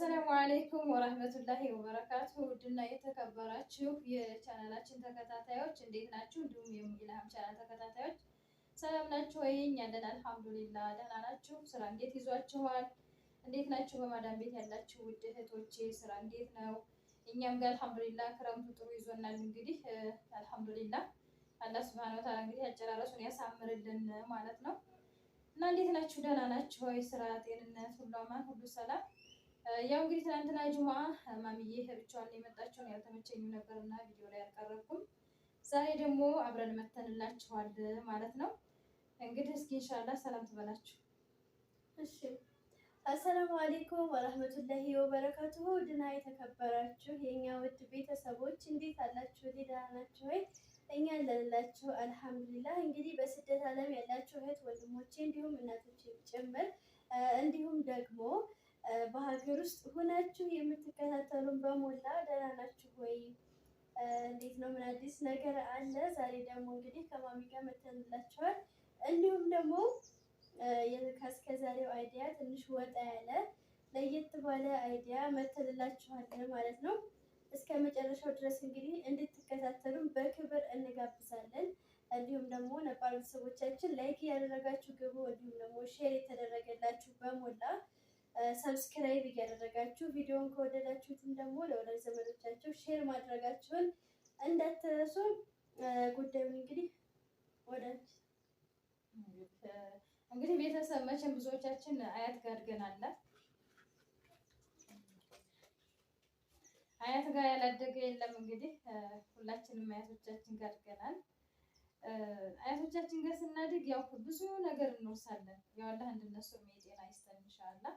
አሰላሙ አለይኩም ወራህመቱላሂ ወበረካቱ። ውድና የተከበራችሁ የቻናላችን ተከታታዮች እንዴት ናችሁ? እንዲሁም የኢልሃም ቻናል ተከታታዮች ሰላም ናችሁ ወይ? እኛ አለን አልሐምዱሊላህ ደህና ናችሁ? ስራ እንዴት ይዟችኋል? እንዴት ናችሁ? በማዳም ቤት ያላችሁ ውድ እህቶቼ ስራ እንዴት ነው? እኛም ጋር አልሐምዱሊላህ ክረምቱ ጥሩ ይዞናል። እንግዲህ አልሐምዱሊላህ አላህ ሱብሃነሁ ወተዓላ እንግዲህ አጨራረሱን ያሳምርልን ማለት ነው። እና እንዴት ናችሁ? ደህና ናችሁ ወይ? ስራ፣ ጤንነት ሁሉ አማን፣ ሁሉ ሰላም። ያው እንግዲህ ትናንትና ጁማ ማሚዬ ብቻዋን የመጣችው ነው ያልተመቸኝም ነበርና ቪዲዮ ላይ አልቀረብኩም። ዛሬ ደግሞ አብረን መተንላችኋል ማለት ነው። እንግዲህ እስኪ ኢንሻአላህ ሰላም ትበላችሁ። እሺ፣ አሰላሙ አለይኩም ወራህመቱላሂ ወበረካቱሁ። ድና የተከበራችሁ የኛ ውድ ቤተሰቦች እንዴት አላችሁ? ደህና ናችሁ ወይ? እኛ አለንላችሁ አልሐምዱሊላህ። እንግዲህ በስደት ዓለም ያላችሁ እህት ወንድሞቼ እንዲሁም እናቶቼ ጭምር እንዲሁም ደግሞ በሀገር ውስጥ ሆናችሁ የምትከታተሉን በሞላ ደህና ናችሁ ወይ? እንዴት ነው? ምን አዲስ ነገር አለ? ዛሬ ደግሞ እንግዲህ ከማሚ ጋር መተንላችኋል። እንዲሁም ደግሞ ከእስከዛሬው አይዲያ ትንሽ ወጣ ያለ ለየት ባለ አይዲያ መተንላችኋል ማለት ነው። እስከ መጨረሻው ድረስ እንግዲህ እንድትከታተሉን በክብር እንጋብዛለን። እንዲሁም ደግሞ ነባር ቤተሰቦቻችን ላይክ እያደረጋችሁ ግቡ። እንዲሁም ደግሞ ሼር የተደረገላችሁ በሞላ ሰብስክራይብ እያደረጋችሁ ቪዲዮውን ከወደዳችሁትም ደግሞ ለወዳጅ ዘመዶቻችሁ ሼር ማድረጋችሁን እንዳትረሱ። ጉዳዩን እንግዲህ ወዳጅ እንግዲህ ቤተሰብ መቼም ብዙዎቻችን አያት ጋር አድገናል። አያት ጋር ያላደገ የለም። እንግዲህ ሁላችንም አያቶቻችን ጋር አድገናል። አያቶቻችን ጋር ስናድግ ያው ብዙ ነገር እንወርሳለን። ያው አላህ እንደነሱ የጤና ይስጠን ኢንሻአላህ።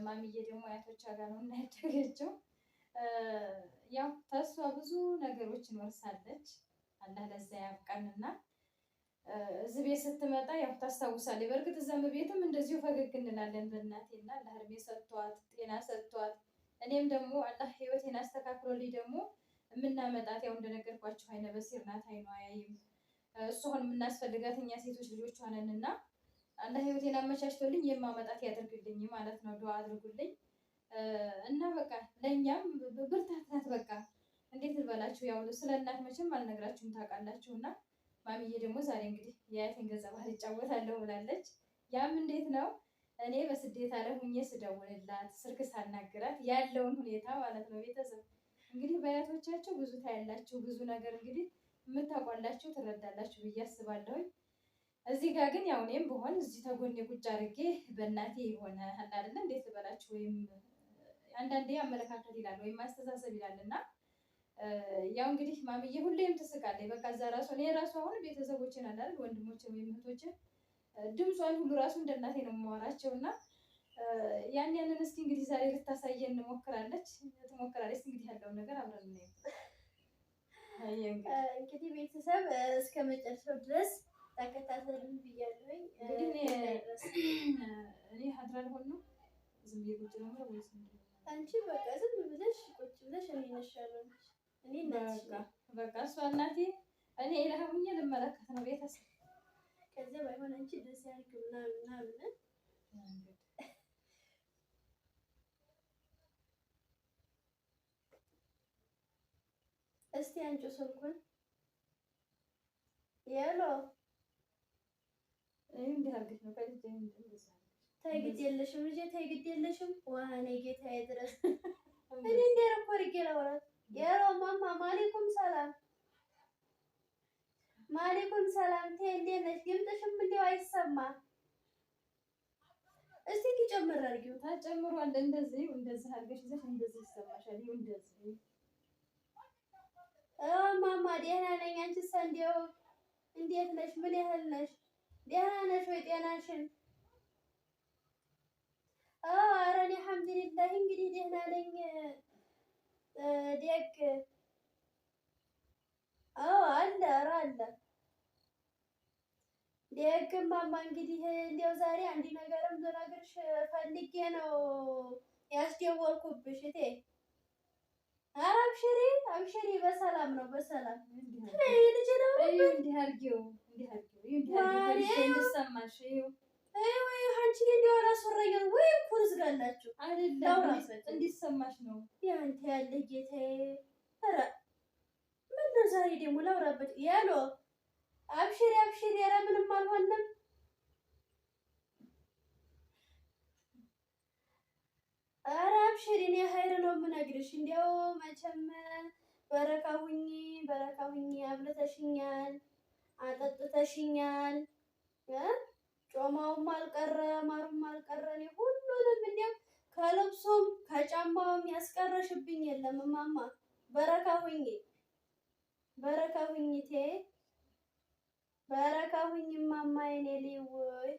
ማሚዬ ደግሞ አያቶቿ ጋር ነው እናያደገችው። ያው ተስፋ ብዙ ነገሮች እንወርሳለች። አላህ ለዛ ያብቃንና እዚህ ቤት ስትመጣ ያው ታስታውሳለች። በእርግጥ እዛም ቤትም እንደዚሁ ፈገግ እንላለን። በእናቴና አላህ እድሜ ሰጥቷት ጤና ሰጥቷት እኔም ደግሞ አላህ ህይወቴን አስተካክሎልኝ ደግሞ የምናመጣት ያው እንደነገርኳችሁ አይነ በሲር ናት፣ አይኗ አያይም። እሱ አሁን የምናስፈልጋት እኛ ሴቶች ልጆቿ ነንና አላህ ህይወቴን አመቻችቶልኝ የማመጣት ያድርግልኝ ማለት ነው። ዱዓ አድርጉልኝ እና በቃ ለእኛም ብርታት ናት። በቃ እንዴት ልበላችሁ፣ ያው ስለ እናት መቼም አልነግራችሁም ታውቃላችሁና ማሚዬ ደግሞ ዛሬ እንግዲህ የአያቴን ገጸ ባህሪ ይጫወታለሁ ብላለች። ያም እንዴት ነው እኔ በስደት ዓለም ሁኜ ስደውልላት ስልክ ሳናግራት ያለውን ሁኔታ ማለት ነው። ቤተሰብ እንግዲህ በአያቶቻችሁ ብዙ ታያላችሁ፣ ብዙ ነገር እንግዲህ የምታውቋላችሁ ትረዳላችሁ ብዬ አስባለሁኝ። እዚህ ጋር ግን ያው እኔም በሆን እዚህ ተጎኔ ቁጭ አድርጌ በእናቴ የሆነ አይደለ እንዴት ልበላችሁ፣ ወይም አንዳንዴ አመለካከት ይላል ወይም አስተሳሰብ ይላል እና ያው እንግዲህ ማሚዬ ሁሌም ትስቃለች። በቃ እዛ ራሱ እኔ ራሱ አሁን ቤተሰቦችን አይደል ወንድሞችን ወይም እህቶችን ድምጿን ሁሉ ራሱ እንደ እናቴ ነው የማወራቸው እና ያንን እስቲ እንግዲህ ዛሬ ልታሳየን ትሞክራለች። እንግዲህ ያለውን ነገር አብረን እናየው። እንግዲህ ቤተሰብ እስከ መጨረሻው ድረስ ተከታተሉን ብያለሁኝ። እኔ ሀድራ ልሆን ነው ዝም ብዬ ቁጭ ነው ወይስ አንቺ በቃ ዝም ብለሽ ቁጭ ብለሽ እኔ ነሻለሁ እኔ በቃ እሷ እናቴ እኔ ኢልሃሙኝ ልመለከት ነው ቤተሰብ። ከዚያ ባይሆን አንቺ ደስ ያልኩ ምናምን እስቲ አንቺ ስልኩን ያሎ እንዴት አድርገሽ ነው ከልጅ ተይ ግድ የለሽም ልጄ፣ ተይ ግድ የለሽም። ዋኔ ጌታዬ ድረስ እኔ እንደረኮ አድርጌ ላወራት ያሎ ማማ ማለይኩም ሰላም ማለይኩም ሰላም። ተይ እንዴት ነሽ? ድምፅሽም እንዲያው አይሰማ። እስቲ ጨምር አድርጊው። ታጨምሯል። እንደዚህ አድርገሽ ይዘሽ እንደዚህ ይሰማሻል። ይኸው እንደዚህ ማማ ደህና ነኝ። አንቺስ እንዲያው እንዴት ነሽ? ምን ያህል ነሽ? ደህና ነሽ ወይ? ጤናሽን? ኧረ እኔ አልሐምዱሊላህ እንግዲህ ደህና ነኝ። ደግ አለ ኧረ አለ ደግ ማማ። እንግዲህ እንዲያው ዛሬ አንድ ነገርም ልነግርሽ ፈልጌ ነው ያስደወልኩብሽ እቴ። ኧረ አብሽሪ በሰላም ነው በሰላም። ልጄ ነው እንዲህ አድርጊው እንዲሰማሽ ወይ አንቺ እንዲያው አላስወራኝም ወይ እኮ ዝጋላችሁ አይደለም እንዲሰማሽ ነው ያንተ ያለ ጌታዬ። ኧረ ምነው ዛሬ ደግሞ ላውራበት ያሎ አብሽሪ አብሽሪ። ኧረ ምንም አልሆንም። ኧረ አብሽሪ እኔ ሀይር ነው የምነግርሽ። እንዲያው መቼም በረካ ሁኚ አብልተሽኛል፣ አጠጥተሽኛል። ጮማውም አልቀረ ማሩም አልቀረ እኔ ሁሉንም እንዲያው ከልብሱም ከጫማውም ያስቀረሽብኝ የለም እማማ። በረካ ሁኚ ቴ በረካ ሁኚ እማማ የኔ ልውይ።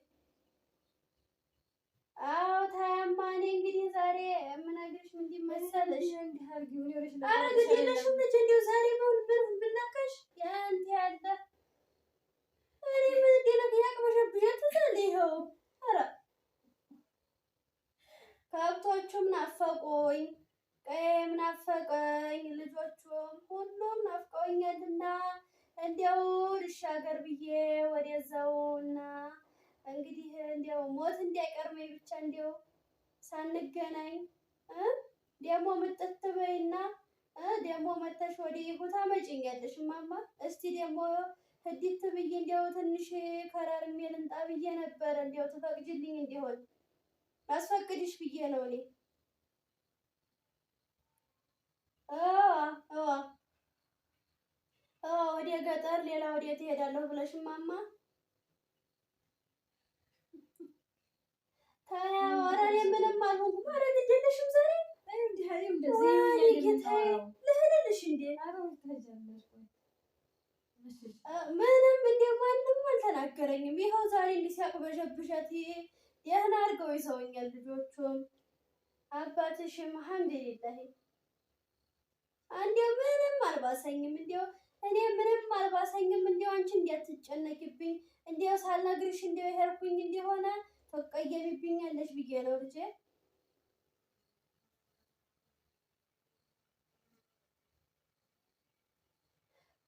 አዎ ታያማ እኔ እንግዲህ ዛሬ የምነግርሽ ምንድን መሰለሽ? ኧረ ግድ የለሽም ልጅ እንዲሁ ዛሬ ምን ብናካሽ ያንተ ያለ እኔ ምን እንደነገ ያቅበሸብሻል ትዘል ይኸው። ኧረ ከብቶቹም ናፈቁኝ፣ ቀዬም ናፈቀኝ፣ ልጆቹም ሁሉም ናፍቀውኛልና እንዲያው ልሻገር ብዬ ወደዛውና እንግዲህ እንዲያው ሞት እንዳይቀርመኝ ብቻ እንዲያው ሳንገናኝ ደግሞ ምጥት በይና ደግሞ መተሽ ወደ ይሁታ መጭኛለሽ እማማ። እስቲ ደግሞ ህዲት ብዬ እንዲያው ትንሽ ከራርሜ ልምጣ ብዬ ነበረ። እንዲያው ትፈቅጂልኝ እንዲሆን አስፈቅድሽ ብዬ ነው እኔ። ወደ ገጠር ሌላ ወዴት እሄዳለሁ ብለሽ እማማ? ኧረ እኔ ምንም አልሆንኩም። ኧረ ግድ የለሽም ዛሬ ልህልልሽ እንዴ? ምንም እንደ ማንም አልተናገረኝም። ይኸው ዛሬ እንዲህ ሲያቅበዠብዠት ደህና አድርገው ይዘውኛል ልጆቹም አባትሽም። አልሐምዱሊላህ እንዲያው ምንም አልባሰኝም። እንዲያው እኔ ምንም አልባሰኝም። እንዲያው አንቺ እንዲያትጨነቂብኝ እንዲያው ሳልነግርሽ እንዲያው የሄድኩኝ እንደሆነ ትቀየሚብኛለሽ ብዬ ነው ልጄ።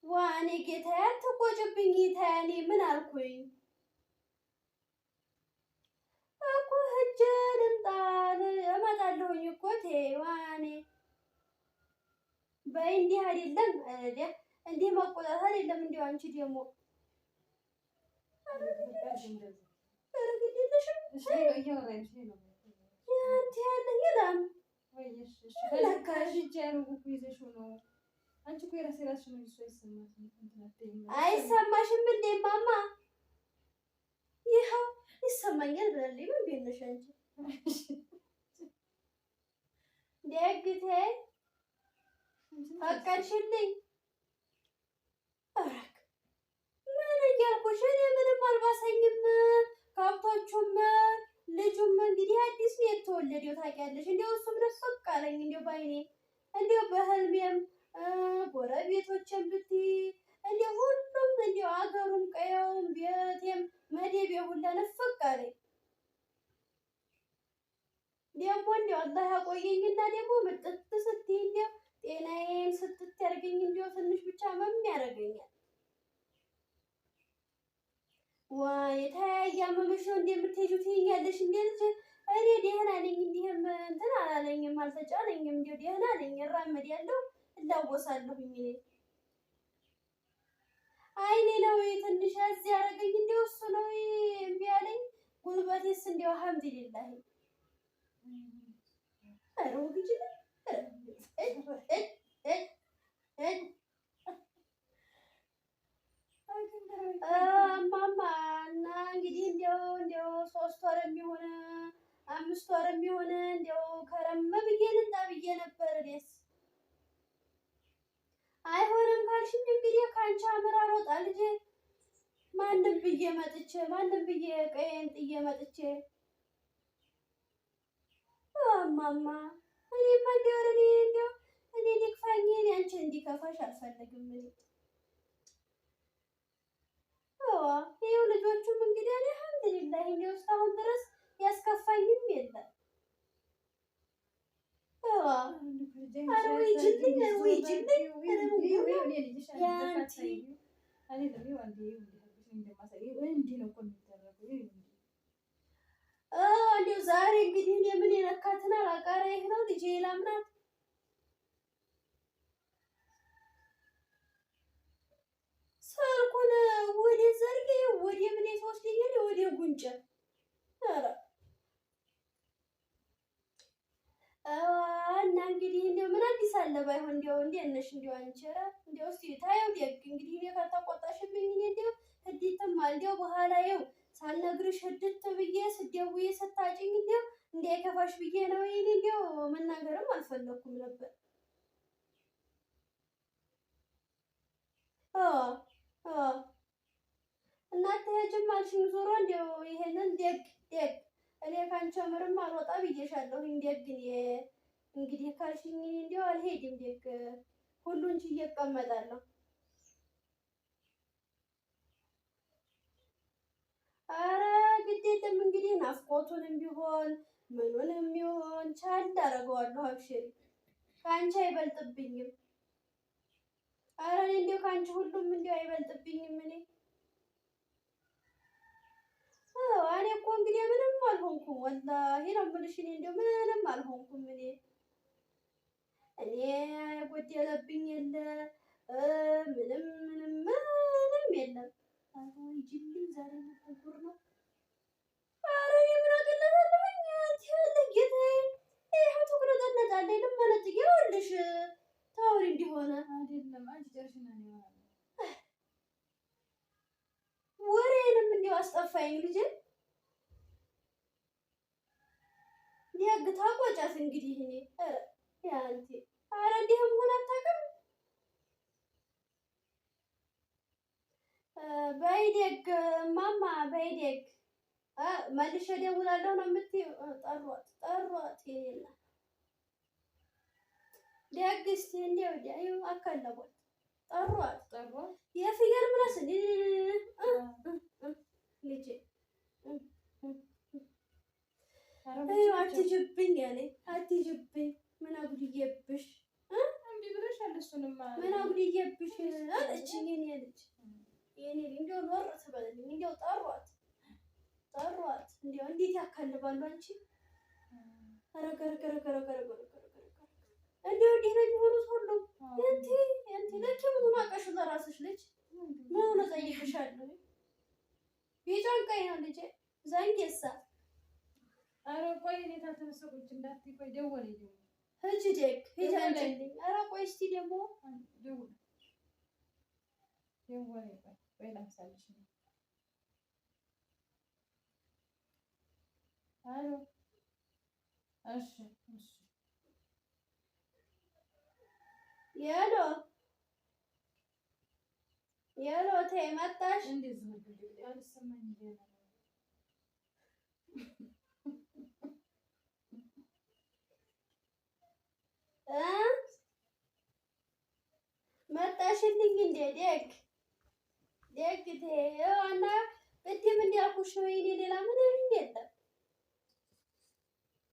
ዋኔ ጌታዬ አትቆጭብኝ ጌታዬ። እኔ ምን አልኩኝ እኮ ሂጅ ልምጣ እመጣለሁኝ እኮ ዋኔ በይ። እንዲህ አይደለም እንዲህ መቆጣት አይደለም። እንዲሁ አንቺ ደግሞ አይሰማሽም እንዴ ማማ? ይኸው ይሰማኛል ብላለች። ምን ቤት ነሽ አንቺ? ደግቴ ፈቀድሽልኝ? ምን እያልኩሽ እኔ ምንም አልባሰኝም። ከብቶቹም ልጁም እንግዲህ አዲስ ነው የተወለደው ታውቂያለሽ። እንዲያው እሱም ነፈቅ አለኝ እንዲያው ባይኔ እንዲያው በህልሜም ጎረቤቶችን ብትይ እንዲያው ሁሉም እንዲያው አገሩም ቀየውም ቤቴም መደቤ ሁላ ነፈቅ አለኝ። ደግሞ እንዲያው አላህ ያቆየኝና ደግሞ ምጥጥ ስትይ እንዲያው ጤናዬን ስትት ያደርገኝ እንዲያው ትንሽ ብቻ መም ያደርገኛል። ዋይ የተያያመመሽ ነው እንደምትሄጂው ትይኛለሽ እንዴ ልጅ? እኔ ደህና ነኝ። እንዲህም እንትን አላለኝም አልተጫነኝም። እንዲያው ደህና ነኝ። እራመዳለሁ እላወሳለሁኝ። እኔ አይኔ ነው ትንሽ ያዝ ያደረገኝ። እንዲያው እሱ ነው እምቢ ያለኝ። ጉልበቴስ እንዲያው አልሐምዱሊላህ። ኧረ ወግጅ እማማ እና እንግዲህ እንዲያው 3 ወር የሚሆን 5 ወር የሚሆን እንዲያው ከረም ብዬ ልምጣ ብዬ ነበር። እኔስ አይሆንም ካልሽኝ እንግዲህ ከአንቺ አምራ ሮጣ ልጄ። ማንም ብዬ መጥቼ ማንም ብዬ ቀዬን ጥዬ መጥቼ እማማ እኔማ እንዲያው እኔ ሊክፋኝ አንቺን እንዲከፋሽ አልፈልግም። ይኸው ልጆቹም እንግዲህ አልሐምዱሊላህ እንዲያው እስካሁን ድረስ ያስከፋኝም የለም። ያንቲ 3 ወር የሚሆን 5 ወር የሚሆን እንዲያው ከረም ብዬ ልምጣ ብዬ ነበር። እኔስ አይሆንም ካልሽኝ እንግዲህ ከአንቺ አምራ ሮጣ ልጄ። ማንም ብዬ መጥቼ ማንም ብዬ ቀዬን ጥዬ መጥቼ እማማ እኔማ እንዲያው እኔ ሊክፋኝ አንቺን እንዲከፋሽ አልፈልግም። ይኸው ልጆቹም እንግዲህ አልሐምዱሊላህ እንዲያው እስካሁን ድረስ ያስከፋኝም የለም። ይኸው ይኸው ልጆቹም እንግዲህ አልሐምዱሊላህ እንዲያው እስካሁን ድረስ ያስከፋኝም የለም። እንዲያው ዛሬ እንግዲህ እኔ ምን የነካትን አላውቃረ ይህ ነው ልጄ ላምናት ስልኩን ወደ ዘርጌ ወደ ምን የተወስደኛል ወደ ጉንጭ ኧረ እና እንግዲህ እንዲያው ምን አዲስ አለ ባይሆን እንዲያው እንዴት ነሽ እንዲያው አንቺ ኧረ እንዲያው እስኪ ታየው ደግ እንግዲህ እኔ ከተቆጣሽብኝ እኔ እንዲያው ህዲትም እንዲያው በኋላ ይኸው ሳልነግርሽ ህድት ብዬ ስደውዬ ስታጭኝ እንዲያው እንዳይከፋሽ ብዬ ነው። ይሄን እንዲያው መናገርም አልፈለኩም ነበር። እናት ሄጅም አልሽኝ ዞሮ እንዲያው ይሄንን ደግ ደግ እኔ ካንቺ ምርም አልወጣ ብዬሻለሁ። ደግ እንግዲህ ካልሽኝ እንዲያው አልሄድም። ደግ ሁሉን ችዬ እቀመጣለሁ። አረ ግድ የለም እንግዲህ ናፍቆቱንም ቢሆን ምኑንም ቢሆን ቻል አደርገዋለሁ። አብሽሪ ከአንቺ አይበልጥብኝም። አረ እኔ እንዲያው ከአንቺ ሁሉም እንዲያው አይበልጥብኝም። እኔ እኮ እንግዲህ ምንም አልሆንኩም። ወላሂ ነው የምልሽ። እኔ እንዲያው ምንም አልሆንኩም። እኔ የጎደለብኝ የለ ምንም የለም። አሁን ጅልኝ ዛሬ ጉር ነው። ኧረ እኔ ምን አገለላለሁኝ ያለ ጌታዬ ይኸው ትኩረት ነጣለኝ ልመነጥ ይኸውልሽ ታውሪ እንዲሆነ አይደለም አንቺ ደርሽና ነው ወሬንም እንዲያው አስጠፋኝ ልጅ ደግ ታቆጫት እንግዲህ እኔ ያንቲ ኧረ እንዲህም ሆነ አታውቅም። በይደግ ማማ በይደግ መልሼ እደውላለሁ ነው የምትይው? ጠሯት የሌላ ደግ እስኪ እንዲያው ይኸው አካለቧት ጠሯት የፍየል ምናስ ልጄ አትጅብኝ ያለኝ አትጅብኝ ምን አጉድዬብሽ እምቢ ብለሻል። እሱንማ ምን አጉድዬብሽ አለችኝ የኔ ልጅ የኔ እንዲያው ኖር ትበልልኝ እንዲያው ጠሯት እንዲያው እንዴት ያካልባሉ አንቺ እንዲያው እንዲህ ነው የሚሆኑት ሁሉም እንቲ ለኪ ምን አውቀሽ ለራስሽ ልጅ ምን እጠይቅሻለሁ ቢጨንቀኝ ነው ልጄ ዘንጌሳ ኧረ ቆይ እኔ ታተመሰቆች እንዳትይ ቆይ ደወለኝ ሂጂ ደግ ሂጂ አንቺልኝ ኧረ ቆይ እስኪ ደግሞ ደወለኝ ቆይ ላንሳልሽ አሎ እሺ የሎ ተይ መጣሽ እንደዚህ ነው አልሰማኝ ይላል መጣሽልኝ እንዴ ደግ ተይው እና ቅድም እንዳልኩሽ ነው የእኔ ሌላ ምንም የለም።